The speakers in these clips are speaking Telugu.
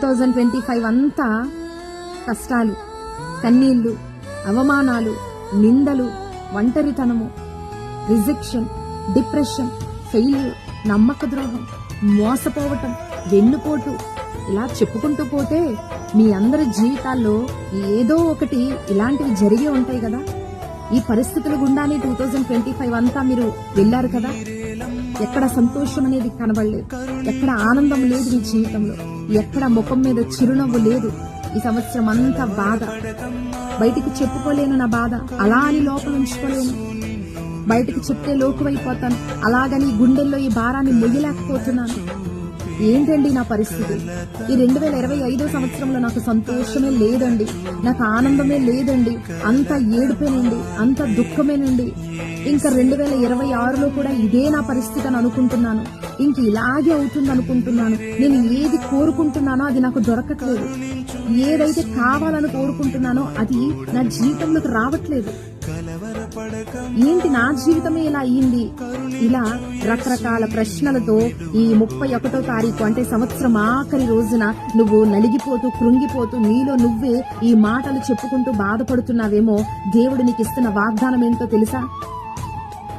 2025 అంతా కష్టాలు, కన్నీళ్లు, అవమానాలు, నిందలు, ఒంటరితనము, రిజెక్షన్, డిప్రెషన్, ఫెయిల్యూర్, నమ్మక ద్రోహం, మోసపోవటం, వెన్నుపోటు, ఇలా చెప్పుకుంటూ పోతే మీ అందరి జీవితాల్లో ఏదో ఒకటి ఇలాంటివి జరిగే ఉంటాయి కదా. ఈ పరిస్థితుల గుండానే 2025 అంతా మీరు వెళ్లారు కదా. ఎక్కడ సంతోషం అనేది కనబడలేదు, ఎక్కడ ఆనందం లేదు మీ జీవితంలో, ఎక్కడ ముఖం మీద చిరునవ్వు లేదు. ఈ సంవత్సరం అంతా బాధ, బయటికి చెప్పుకోలేను నా బాధ, అలా అని లోపల ఉంచుకోలేను, బయటికి చెప్తే లోకువైపోతాను, అలాగని గుండెల్లో ఈ భారాన్ని మొయ్యలేకపోతున్నాను. ఏంటండి నా పరిస్థితి? ఈ 2025 సంవత్సరంలో నాకు సంతోషమే లేదండి, నాకు ఆనందమే లేదండి, అంత ఏడుపేనండి, అంత దుఃఖమేనండి. ఇంకా 2026లో కూడా ఇదే నా పరిస్థితి అని అనుకుంటున్నాను. ఇంక ఇలాగే అవుతుంది అనుకుంటున్నాను. నేను ఏది కోరుకుంటున్నానో అది నాకు దొరకట్లేదు, ఏదైతే కావాలని కోరుకుంటున్నానో అది నా జీవితంలోకి రావట్లేదు. ఏంటి నా జీవితమే ఇలా అయ్యింది? ఇలా రకరకాల ప్రశ్నలతో ఈ 31వ తారీఖు అంటే సంవత్సరం ఆఖరి రోజున నువ్వు నలిగిపోతూ కృంగిపోతూ నీలో నువ్వే ఈ మాటలు చెప్పుకుంటూ బాధపడుతున్నావేమో. దేవుడు నీకు ఇస్తున్న వాగ్దానం ఏంటో తెలుసా?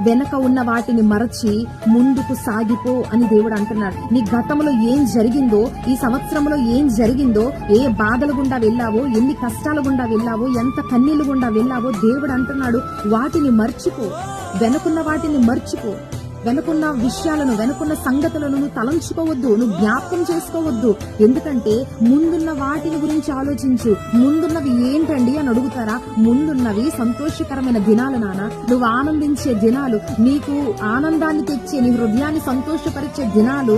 వెనక ఉన్న వాటిని మరచి ముందుకు సాగిపో అని దేవుడు అంటున్నాడు. నీ గతంలో ఏం జరిగిందో, ఈ సంవత్సరంలో ఏం జరిగిందో, ఏ బాధల గుండా వెళ్ళావో, ఎన్ని కష్టాల గుండా వెళ్ళావో, ఎంత కన్నీళ్లు గుండా వెళ్ళావో దేవుడు అంటున్నాడు వాటిని మర్చిపో, వెనుకున్న వాటిని మర్చిపో. వెనుకున్న విషయాలను, వెనుకున్న సంగతులను నువ్వు తలంచుకోవద్దు, నువ్వు జ్ఞాపకం చేసుకోవద్దు. ఎందుకంటే ముందున్న వాటిని గురించి ఆలోచించు. ముందున్నవి ఏంటండి అని అడుగుతారా? ముందున్నవి సంతోషకరమైన దినాలు నాన్న, నువ్వు ఆనందించే దినాలు, నీకు ఆనందాన్ని తెచ్చే, నీ హృదయాన్ని సంతోషపరిచే దినాలు,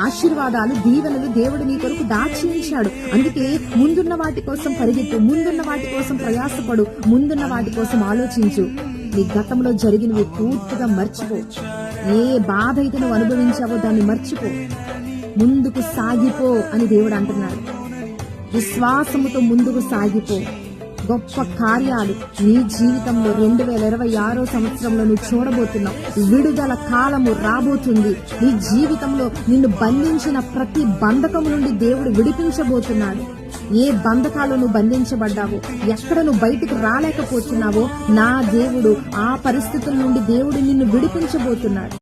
ఆశీర్వాదాలు, దీవెనలు దేవుడు నీ కొరకు దాచి ఉంచాడు. అందుకే ముందున్న వాటి కోసం పరిగెత్తు, ముందున్న వాటి కోసం ప్రయాసపడు, ముందున్న వాటి కోసం ఆలోచించు. నీ గతంలో జరిగినవి పూర్తిగా మర్చిపో. ఏ బాధ అయితే నువ్వు అనుభవించావో దాన్ని మర్చిపో, ముందుకు సాగిపో అని దేవుడు అంటున్నాడు. విశ్వాసముతో ముందుకు సాగిపో. గొప్ప కార్యాలు నీ జీవితంలో 2026 సంవత్సరంలో నువ్వు చూడబోతున్నావు. విడుదల కాలము రాబోతుంది. నీ జీవితంలో నిన్ను బంధించిన ప్రతి బంధకము నుండి దేవుడు విడిపించబోతున్నాడు. ఏ బంధకాలు నువ్వు బంధించబడ్డావో, ఎక్కడ నువ్వు బయటకు రాలేకపోతున్నావో, నా దేవుడు ఆ పరిస్థితుల నుండి దేవుడు నిన్ను విడిపించబోతున్నాడు.